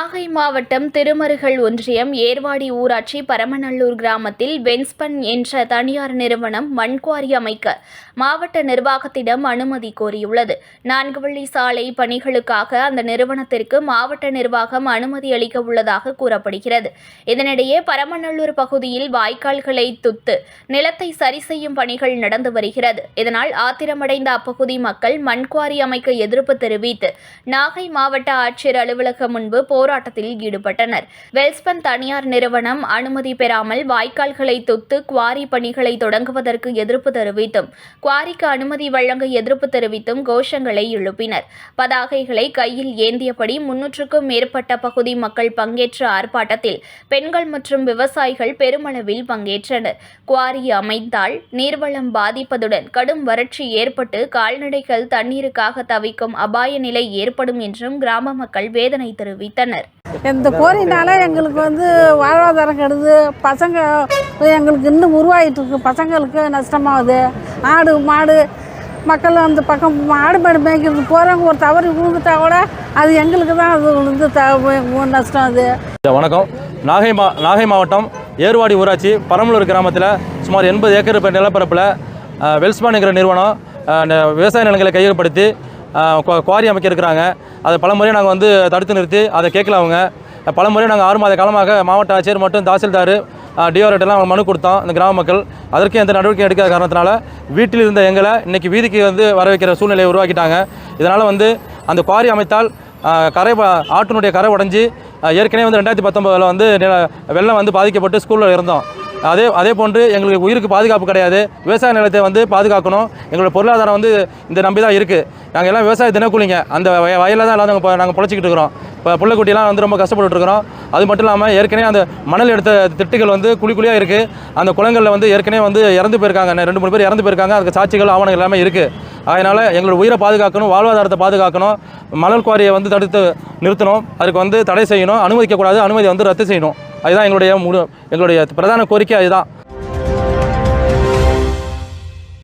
நாகை மாவட்டம் திருமருகல் ஒன்றியம் ஏர்வாடி ஊராட்சி பரமநல்லூர் கிராமத்தில் வென்ஸ்பன் என்ற தனியார் நிறுவனம் மண்குவாரி அமைக்க மாவட்ட நிர்வாகத்திடம் அனுமதி கோரியுள்ளது. 4 வழி சாலை பணிகளுக்காக அந்த நிறுவனத்திற்கு மாவட்ட நிர்வாகம் அனுமதி அளிக்க உள்ளதாக கூறப்படுகிறது. இதனிடையே பரமநல்லூர் பகுதியில் வாய்க்கால்களை துத்து நிலத்தை சரி செய்யும் பணிகள் நடந்து வருகிறது. இதனால் ஆத்திரமடைந்த அப்பகுதி மக்கள் மண்குவாரி அமைக்க எதிர்ப்பு தெரிவித்து நாகை மாவட்ட ஆட்சியர் அலுவலகம் முன்பு போராட்டத்தில் ஈடுபட்டனர். வெல்ஸ்பன் தனியார் நிறுவனம் அனுமதி பெறாமல் வாய்க்கால்களை துத்து குவாரி பணிகளை தொடங்குவதற்கு எதிர்ப்பு தெரிவித்தும் குவாரிக்கு அனுமதி வழங்க எதிர்ப்பு தெரிவித்தும் கோஷங்களை எழுப்பினர். பதாகைகளை கையில் ஏந்தியபடி 300க்கும் மேற்பட்ட பகுதி மக்கள் பங்கேற்ற ஆர்ப்பாட்டத்தில் பெண்கள் மற்றும் விவசாயிகள் பெருமளவில் பங்கேற்றனர். குவாரி அமைத்தால் நீர்வளம் பாதிப்பதுடன் கடும் வறட்சி ஏற்பட்டு கால்நடைகள் தண்ணீருக்காக தவிக்கும் அபாய நிலை ஏற்படும் என்றும் கிராம மக்கள் வேதனை தெரிவித்தனர். இந்த கோரினால எங்களுக்கு வாழ்வாதாரம் கெடுது. பசங்க எங்களுக்கு இன்னும் உருவாகிட்டு இருக்கு. பசங்களுக்கு நஷ்டமாகுது. ஆடு மாடு மக்கள் அந்த பக்கம் ஆடு மாடு மேய்க்கிறது போகிறவங்க ஒரு தவறு விழுந்துட்டா கூட அது எங்களுக்கு தான் அது நஷ்டம். அது வணக்கம். நாகை மாவட்டம் ஏர்வாடி ஊராட்சி பரமநல்லூர் கிராமத்தில் சுமார் 80 ஏக்கர் நிலப்பரப்பில் வெல்ஸ்பான்ங்கிற நிறுவனம் விவசாய நிலங்களை கையகப்படுத்தி குவாரி அமைக்க இருக்கிறாங்க. அதை பலமுறை நாங்கள் தடுத்து நிறுத்தி அதை கேட்கல. அவங்க பலமுறை நாங்கள் 6 மாத காலமாக மாவட்ட ஆட்சியர் மற்றும் தாசில்தார் டிஆர்ஓட்டெல்லாம் மனு கொடுத்தோம். இந்த கிராம மக்கள் அதற்கு எந்த நடவடிக்கை எடுக்காத காரணத்தினால வீட்டில் இருந்த எங்களை இன்றைக்கி வீதிக்கு வர வைக்கிற சூழ்நிலையை உருவாக்கிட்டாங்க. இதனால் அந்த குவாரி அமைத்தால் ஆற்றினுடைய கரை உடைஞ்சி ஏற்கனவே 2019 வெள்ளம் பாதிக்கப்பட்டு ஸ்கூலில் இருந்தோம். அதே போன்று எங்களுக்கு உயிருக்கு பாதுகாப்பு கிடையாது. விவசாய நிலத்தை பாதுகாக்கணும். எங்களோட பொருளாதாரம் இந்த நம்பி தான் இருக்குது. நாங்கள் எல்லாம் விவசாய தினக்கூலிங்க. அந்த வயலில் தான் எல்லாம் நாங்கள் பொழைச்சிக்கிட்டு இருக்கிறோம். இப்போ பிள்ளைக்குட்டியெல்லாம் ரொம்ப கஷ்டப்பட்டுருக்கிறோம். அது மட்டும் இல்லாமல் ஏற்கனவே அந்த மணல் எடுத்த திட்டுகள் குழியாக இருக்குது. அந்த குளங்களில் ஏற்கனவே இறந்து போயிருக்காங்க. 2-3 பேர் இறந்து போயிருக்காங்க. அதுக்கு சாட்சிகள் ஆவணங்கள் எல்லாமே இருக்குது. அதனால் எங்களோட உயிரை பாதுகாக்கணும், வாழ்வாதாரத்தை பாதுகாக்கணும். மணல் குவாரியை தடுத்து நிறுத்தணும். அதுக்கு தடை செய்யணும். அனுமதிக்கக்கூடாது. அனுமதி ரத்து செய்யணும். அதுதான் எங்களுடைய பிரதான கோரிக்கை. அதுதான்.